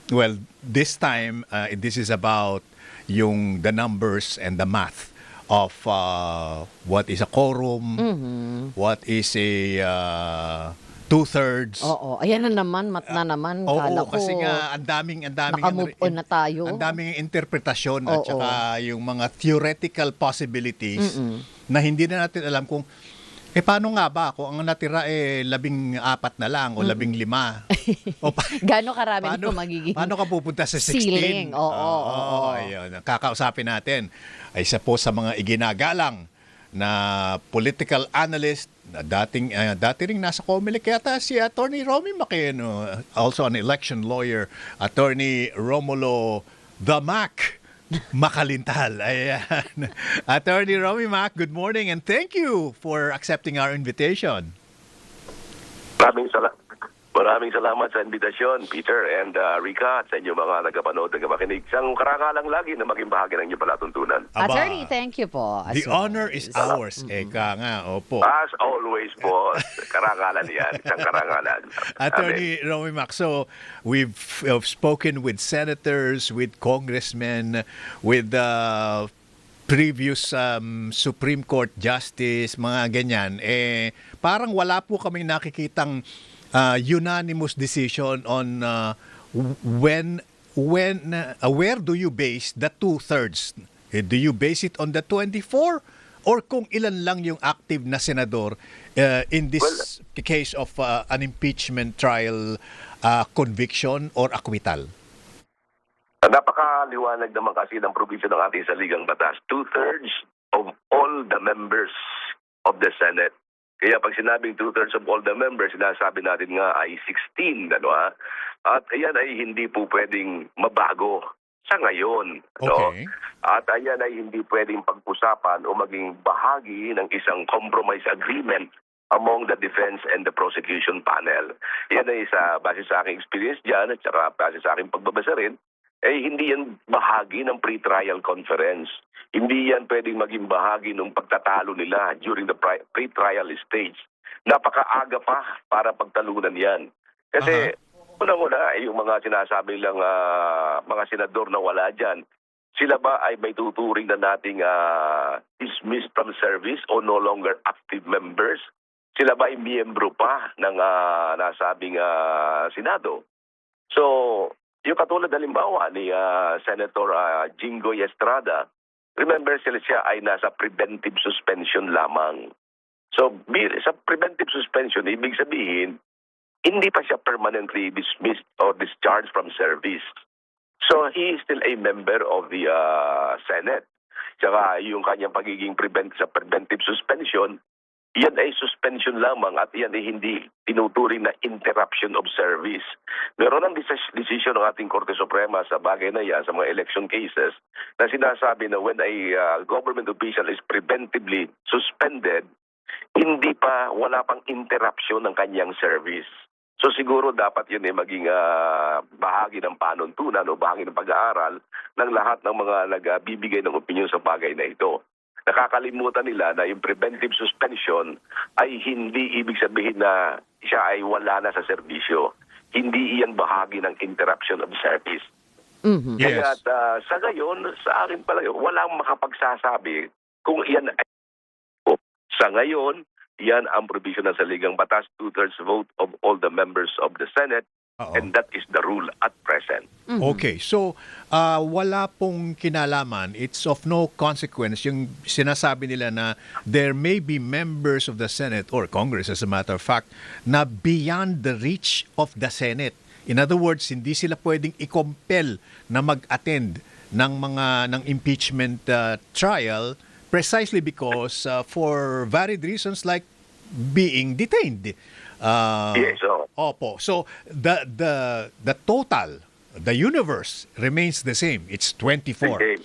Well, this time, this is about the numbers and the math of what is a quorum, what is a two-thirds. Oo. Ayan na naman, mat na naman. Oo, Kala ko, kasi nga ang daming naka-move on na tayo. Ang daming interpretasyon at Oo. saka yung mga theoretical possibilities na hindi na natin alam kung paano nga ba kung ang natira 14 na lang o 15 o Gano'ng karami nito magiging paano ka pupunta sa 16? ceiling? Oo. Ayun. Kakausapin natin ay isa po sa mga iginagalang na political analyst na dati ring nasa COMELEC yata si Attorney Romy Maceno, also an election lawyer, Attorney Romulo The Mac Makalintal. Ayan. Attorney Romy Mac, good morning and thank you for accepting our invitation. Maraming salamat sa invitasyon, Peter and Rica, at sa inyo mga nagapanood, nagamakinig. Isang karangalang lagi na maging bahagi ng inyong palatuntunan. Aba, Attorney, thank you po. the honor is ours. Eka nga, opo. As always po, karangalan yan. Isang karangalan. Attorney Romy Mac, so we've spoken with senators, with congressmen, with previous Supreme Court Justice, mga ganyan. Parang wala po kaming nakikitang unanimous decision on where do you base the two-thirds? Do you base it on the 24? Or kung ilan lang yung active na senador in this case of an impeachment trial, conviction or acquittal? Napakaliwanag naman kasi ng provision ng ating saligang batas. 2/3 of all the members of the Senate. Kaya pag sinabing 2/3 of all the members, sinasabi natin nga ay 16, At ayan ay hindi po pwedeng mabago sa ngayon, Okay. At ayan ay hindi pwedeng pag-usapan o maging bahagi ng isang compromise agreement among the defense and the prosecution panel. Yan ay base sa aking experience diyan at saka base sa aking pagbabasa rin, hindi yan bahagi ng pre-trial conference. Hindi yan pwedeng maging bahagi ng pagtatalo nila during the pre-trial stage. Napakaaga pa para pagtalunan yan. Kasi unang-una, yung mga sinasabi lang mga senador na wala dyan, sila ba ay may tuturing na nating dismissed from service o no longer active members? Sila ba ay miyembro pa ng nasabing Senado? So, yung katulad halimbawa ni Senator Jinggoy Estrada, remember siya ay nasa preventive suspension lamang. So, sa preventive suspension, ibig sabihin, hindi pa siya permanently dismissed or discharged from service. So, he is still a member of the Senate. Tsaka yung kanyang pagiging sa preventive suspension, yan ay suspension lamang at yan ay hindi tinuturing na interruption of service. Meron ang decision ng ating Korte Suprema sa bagay na yan, sa mga election cases, na sinasabi na when a government official is preventively suspended, wala pang interruption ng kanyang service. So siguro dapat yun ay maging bahagi ng panuntunan o bahagi ng pag-aaral ng lahat ng mga nagbibigay ng opinion sa bagay na ito. Nakakalimutan nila na yung preventive suspension ay hindi ibig sabihin na siya ay wala na sa serbisyo. Hindi iyan bahagi ng interruption of service. Mhm. Yes. Kaya sa ngayon, sa akin pala, walang makapagsasabi kung iyan ay sa ngayon, yan ang provision ng saligang batas, 2/3 vote of all the members of the Senate, Oo. and that is the rule at present. Okay, so wala pong kinalaman, it's of no consequence yung sinasabi nila na there may be members of the Senate or Congress as a matter of fact na beyond the reach of the Senate. In other words, hindi sila pwedeng i-compel na mag-attend ng impeachment trial precisely because for varied reasons like being detained. Yes, so Opo. So the total, the universe remains the same. It's 24. okay.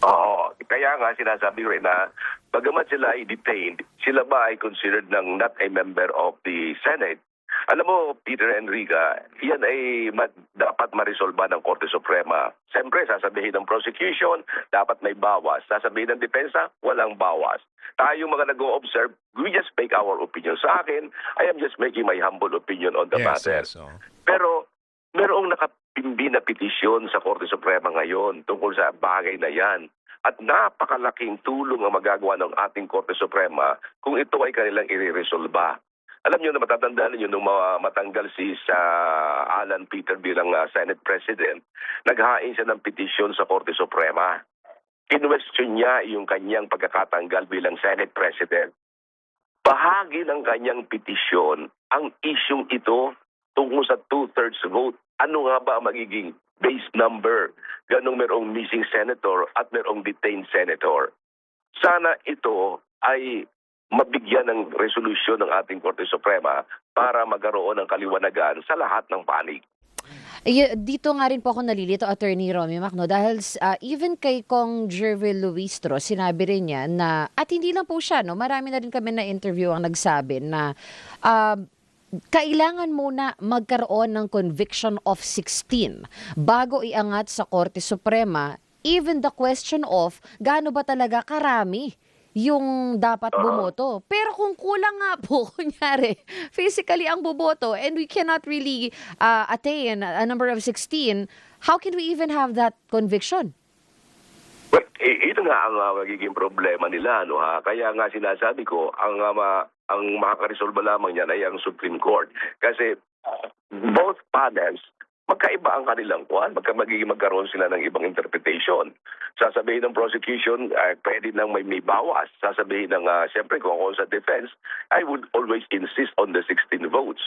Oo, kaya nga sinasabi ko rin na bagamat sila ay detained, sila ba ay considered ng not a member of the Senate? Alam mo, Peter Enrica, yan ay dapat marisolba ng Korte Suprema. Siyempre, sasabihin ng prosecution, dapat may bawas. Sasabihin ng depensa, walang bawas. Tayo mga nag-o-observe, we just make our opinion. Sa akin, I am just making my humble opinion on the matter. Yes, oh. Pero merong nakapimbi na petisyon sa Korte Suprema ngayon tungkol sa bagay na yan. At napakalaking tulong ang magagawa ng ating Korte Suprema kung ito ay kanilang ireresolba. Alam niyo na matatandaan niyo nung matanggal si Alan Peter bilang Senate President, naghain siya ng petisyon sa Korte Suprema. Kinwestiyon niya yung kanyang pagkakatanggal bilang Senate President. Bahagi ng kanyang petisyon ang isyung ito tungkol sa 2/3 vote. Ano nga ba ang magiging base number? Ganong merong missing senator at merong detained senator. Sana ito ay mabigyan ng resolusyon ng ating Korte Suprema para magkaroon ng kaliwanagan sa lahat ng panig. Dito nga rin po ako nalilito, Attorney Romy Macno, dahil even kay Kong Jervil Luistro, sinabi rin niya na, at hindi lang po siya, no, marami na rin kami na interview ang nagsabi na kailangan muna magkaroon ng conviction of 16 bago iangat sa Korte Suprema, even the question of gaano ba talaga karami yung dapat bumoto. Pero kung kulang nga po, kunyari, physically ang buboto and we cannot really attain a number of 16, how can we even have that conviction? Well, ito nga ang magiging problema nila. No, ha? Kaya nga sinasabi ko, ang makakaresolba lamang yan ay ang Supreme Court. Kasi both panels, magkaiba ang kanilang kuhan. Magkaroon sila ng ibang interpretation. Sasabihin ng prosecution, pwede nang may bawas. Sasabihin ng, siyempre, kung ako sa defense, I would always insist on the 16 votes.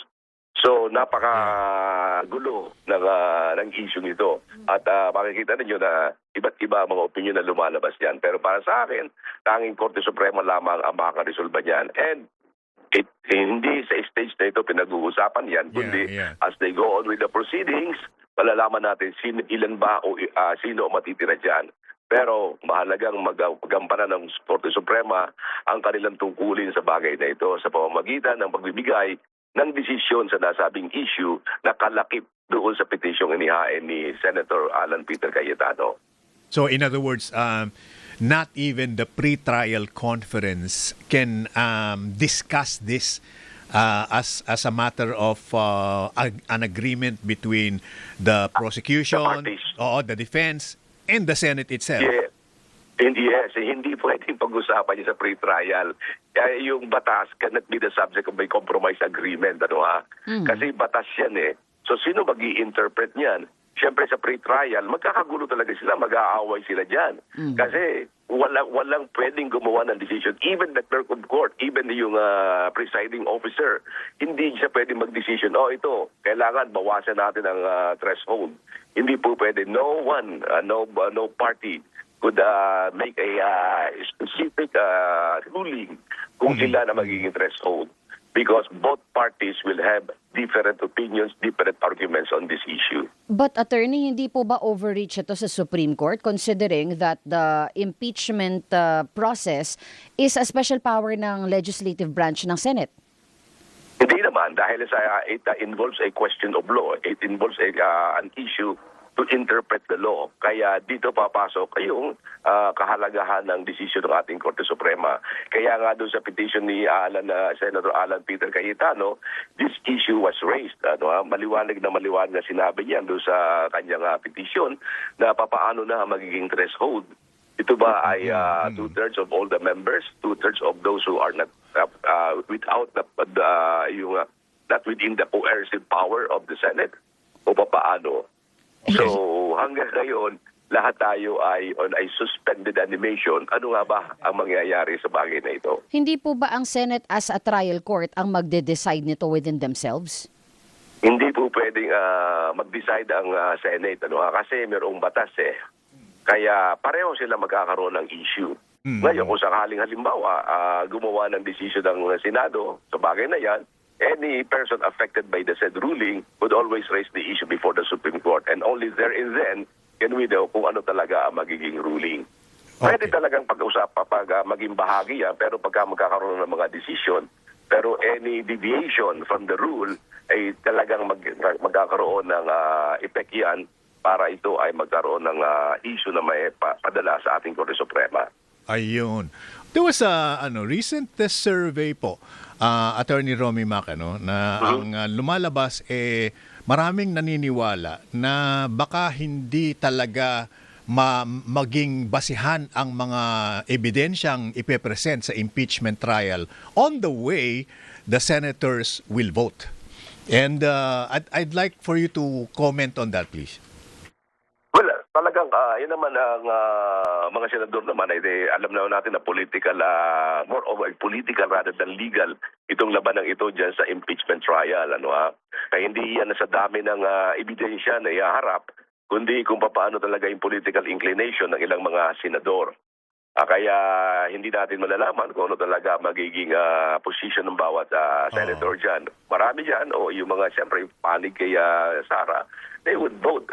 So, napaka-gulo ng issue nito. At makikita ninyo na iba't iba ang mga opinion na lumalabas yan. Pero para sa akin, tanging Korte Suprema lamang ang makakaresolba niyan. And hindi sa stage na ito pinag-uusapan yan, kundi as they go on with the proceedings, malalaman natin ilan ba o sino matitira dyan. Pero mahalagang magampanan ng Korte Suprema ang kanilang tungkulin sa bagay na ito sa pamamagitan ng pagbibigay ng desisyon sa nasabing issue na kalakip doon sa petisyong inihain ni Senator Alan Peter Cayetano. So in other words, not even the pre-trial conference can discuss this as a matter of an agreement between the prosecution, the defense, and the Senate itself. Yeah. Hindi pwedeng pag-usapan niya sa pre-trial. Yung batas cannot be the subject of a compromise agreement. Kasi batas yan eh. So sino mag-i-interpret niyan? syempre sa pre-trial, magkakagulo talaga sila, mag-aaway sila dyan. Kasi walang pwedeng gumawa ng decision. Even the clerk of court, even yung presiding officer, hindi siya pwedeng mag-decision, ito, kailangan bawasan natin ang threshold. Hindi po pwede. No one, no party could make a specific ruling kung sila na magiging threshold. Because both parties will have different opinions, different arguments on this issue. But attorney, hindi po ba overreach ito sa Supreme Court considering that the impeachment process is a special power ng legislative branch ng Senate? Hindi naman, dahil it involves a question of law. It involves an issue to interpret the law. Kaya dito papasok yung kahalagahan ng desisyon ng ating Korte Suprema. Kaya nga doon sa petition ni Senator Alan Peter Cayetano, this issue was raised. Maliwanag na sinabi niya doon sa kanyang petition na papaano na magiging threshold. Ito ba ay two-thirds of all the members, two-thirds of those who are not without not within the coercive power of the Senate? O papaano? So hanggang ngayon, lahat tayo ay on a suspended animation. Ano nga ba ang mangyayari sa bagay na ito? Hindi po ba ang Senate as a trial court ang magde-decide nito within themselves? Hindi po pwedeng mag-decide ang Senate. Kasi mayroong batas eh. Kaya pareho sila magkakaroon ng issue. Ngayon, kung sakaling halimbawa gumawa ng desisyon ng Senado sa bagay na yan, any person affected by the said ruling would always raise the issue before the Supreme Court. And only there and then can we know kung ano talaga ang magiging ruling. Pwede talagang pag-usapan pag maging bahagi yan, pero pagka magkakaroon ng mga decision, pero any deviation from the rule ay talagang magkakaroon ng effect yan para ito ay magkaroon ng issue na may padala sa ating Korte Suprema. Ayun. There was a recent survey po, Attorney Romy Mac, na ang lumalabas maraming naniniwala na baka hindi talaga maging basihan ang mga ebidensyang ipepresent sa impeachment trial on the way the senators will vote. And I'd like for you to comment on that, please. Well, talagang yun naman ang mga senador naman ay alam naman natin na political, more of a political rather than legal itong labanang ito dyan sa impeachment trial. Kaya hindi yan sa dami ng ebidensya na ihaharap, kundi kung paano talaga yung political inclination ng ilang mga senador. Kaya hindi natin malalaman kung ano talaga magiging position ng bawat senator dyan. Marami dyan, o yung mga siyempre panig kay Sara, they would vote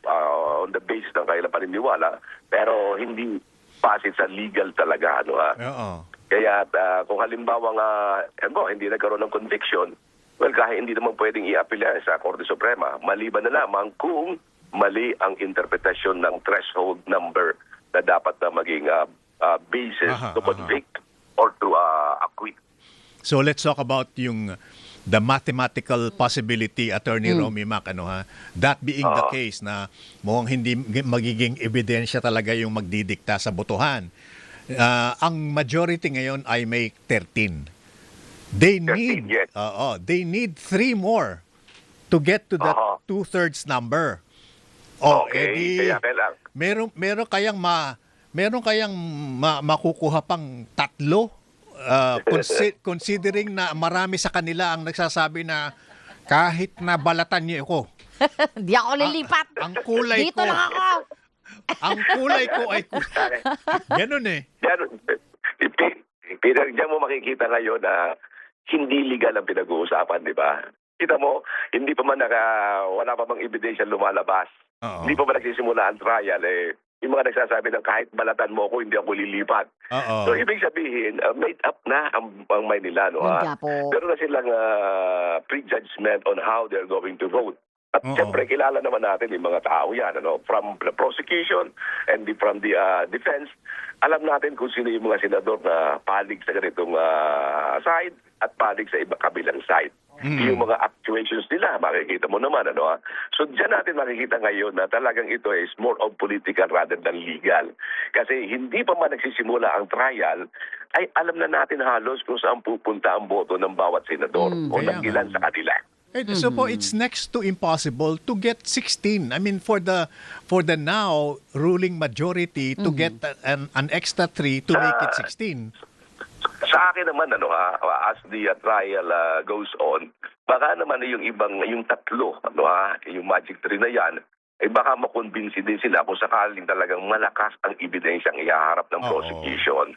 on the basis ng kailang paniniwala, pero hindi basis sa legal talaga. Kaya kung halimbawa hindi nagkaroon ng conviction, well, kahit hindi naman pwedeng i-appeal sa Korte Suprema, maliban na lamang kung mali ang interpretasyon ng threshold number na dapat na maging basis to convict or to acquit. So let's talk about the mathematical possibility, Attorney Romy Mac, that being the case na mukhang hindi magiging ebidensya talaga yung magdidikta sa botohan. Ang majority ngayon ay may 13. They need 3 more to get to that two-thirds number. Okay, kaya kailangan. Meron kayang makukuha pang 3, considering na marami sa kanila ang nagsasabi na kahit na balatan niyo ako. Di ako lilipat. Ang kulay Dito ko. lang ako. Ang kulay ko ay ganun eh. Peter, diyan mo makikita ngayon na hindi legal ang pinag-uusapan, di ba? Kita mo, hindi pa man wala pa bang ebidensya lumalabas. Hindi pa ba nagsisimula ang trial yung mga nagsasabi ng kahit balatan mo ako, hindi ako lilipat. So, ibig sabihin, made up na ang mind nila. Pero na silang prejudgment on how they're going to vote. At siyempre, kilala naman natin yung mga tao yan. From the prosecution and from the defense, alam natin kung sino yung mga senador na palig sa ganitong side at palig sa iba kabilang side. Yung mga actuations nila, makikita mo naman. So, dyan natin makikita ngayon na talagang ito is more of political rather than legal. Kasi hindi pa man nagsisimula ang trial, ay alam na natin halos kung saan pupunta ang boto ng bawat senador o ng ilan sa kanila. So po, it's next to impossible to get 16. I mean, for the now ruling majority to get an extra 3 to make it 16. Sa akin naman, as the trial goes on, baka naman yung tatlo, yung magic 3 na yan, baka makonvince din sila kung sakaling talagang malakas ang ebidensyang ihaharap ng prosecution.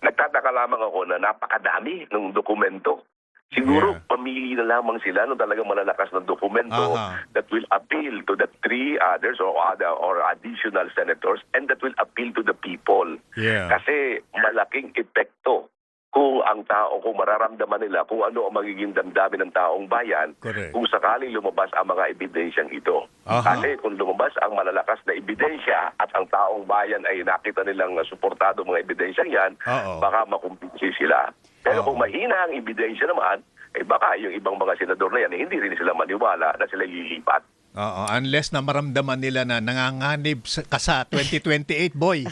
Nagtataka lamang ako na napakadami ng dokumento. Siguro pamili na lamang sila ng talagang malalakas na dokumento that will appeal to the 3 others or additional senators and that will appeal to the people. Yeah. Kasi malaking epekto kung ang tao, kung mararamdaman nila kung ano ang magiging damdamin ng taong bayan Correct. kung sakaling lumabas ang mga ebidensyang ito. Kasi kung lumabas ang malalakas na ebidensya at ang taong bayan ay nakita nilang suportado mga ebidensyang yan, baka makumpinsi sila. Pero kung mahina ang ebidensya naman, baka yung ibang mga senador na yan, hindi rin sila maniwala na sila lilipat. Unless na maramdaman nila na nanganganib ka sa 2028, boy.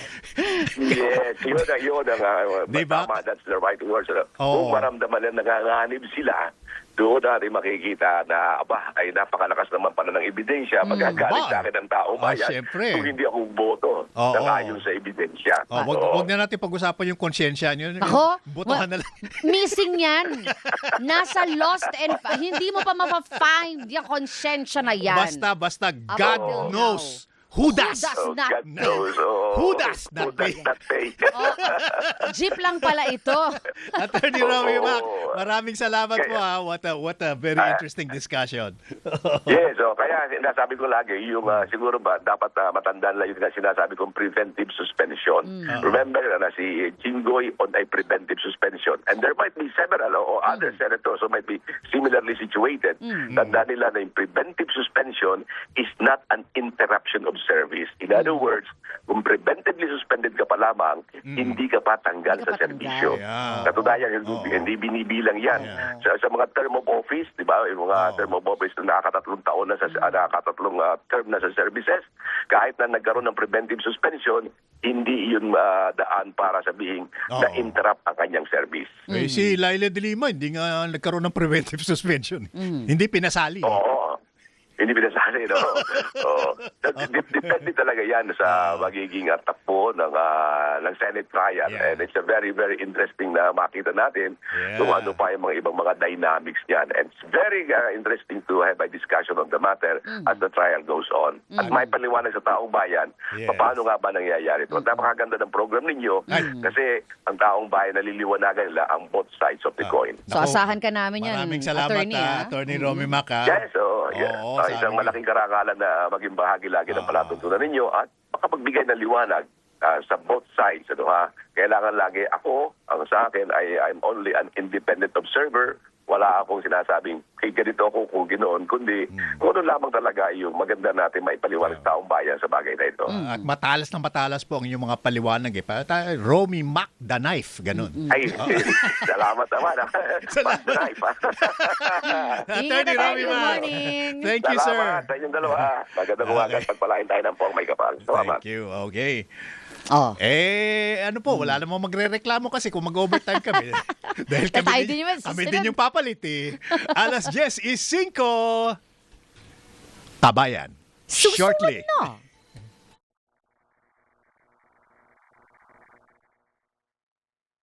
Yes, yun ang Diba? tama, that's the right word. Kung maramdaman nila nanganganib sila, doon natin makikita na ay napakalakas naman pala ng ebidensya. Magagalit sa akin ng taong bayan syempre. kung hindi ako boto ng ayon sa ebidensya. Wag na natin pag-usapan yung konsyensya nyo. Ako? Butuhan na lang. Missing yan. Nasa lost and hindi mo pa mapafind yung konsensya na yan. Basta God knows. Who does? Who does not God knows. Who does not pay? Oh, jeep lang pala ito. Attorney Romy Mac, maraming salamat po ha. What a very interesting discussion. Yes, kaya sinasabi ko lagi, yung siguro ba dapat matandaan lang yung sinasabi kong preventive suspension. Remember na si Jinggoy on a preventive suspension. And there might be several or other senators who might be similarly situated. Tandaan nila na yung preventive suspension is not an interruption of service. In other words, kung preventively suspended ka pa lamang, hindi ka pa tanggal sa serbisyo. Katunayan, hindi binibilang yan. Sa mga term of office, di ba, yung mga term of office na nakakatatlong taon na nakakatatlong term na sa services, kahit na nagkaroon ng preventive suspension, hindi yun daan para sabihin na interrupt ang kanyang service. Si Laila de Lima, hindi nga nagkaroon ng preventive suspension. Hindi pinasali. Hindi pinasali, no? Depende talaga yan sa magiging takbo ng Senate trial. And it's a very, very interesting na makita natin kung ano pa yung mga ibang mga dynamics niyan. And it's very interesting to have a discussion on the matter as the trial goes on. At may paliwanag sa taong bayan, paano nga ba nangyayari ito? Napakaganda ng program ninyo kasi ang taong bayan naliliwanagan nila ang both sides of the coin. So asahan ka namin yan, Maraming salamat, Attorney Romy Mac. Yes, isang malaking karangalan na maging bahagi lagi ng palatuntunan ninyo at makapagbigay ng liwanag sa both sides. Kailangan lagi ako, ang sa akin ay I'm only an independent observer. Wala akong sinasabing kay ganito ako kung ginoon, kundi kung ano lamang talaga yung maganda natin maipaliwanag sa taong bayan sa bagay na ito. At matalas na matalas po ang inyong mga paliwanag. Romy Mac the Knife, ganun. Ay, salamat naman. Salamat. Attorney Romy Mac. Thank you, sir. Salamat sa inyong dalawa. Magandang umaga at pagpalain tayo ng pong may kapal. Salamat. Thank you. Okay. Oh. Wala namang magre-reklamo kasi kung mag-overtime kami. Dahil Tayo din yung kami din yung papalit eh. Alas 10:05. Tabayan. Susunod Shortly. na.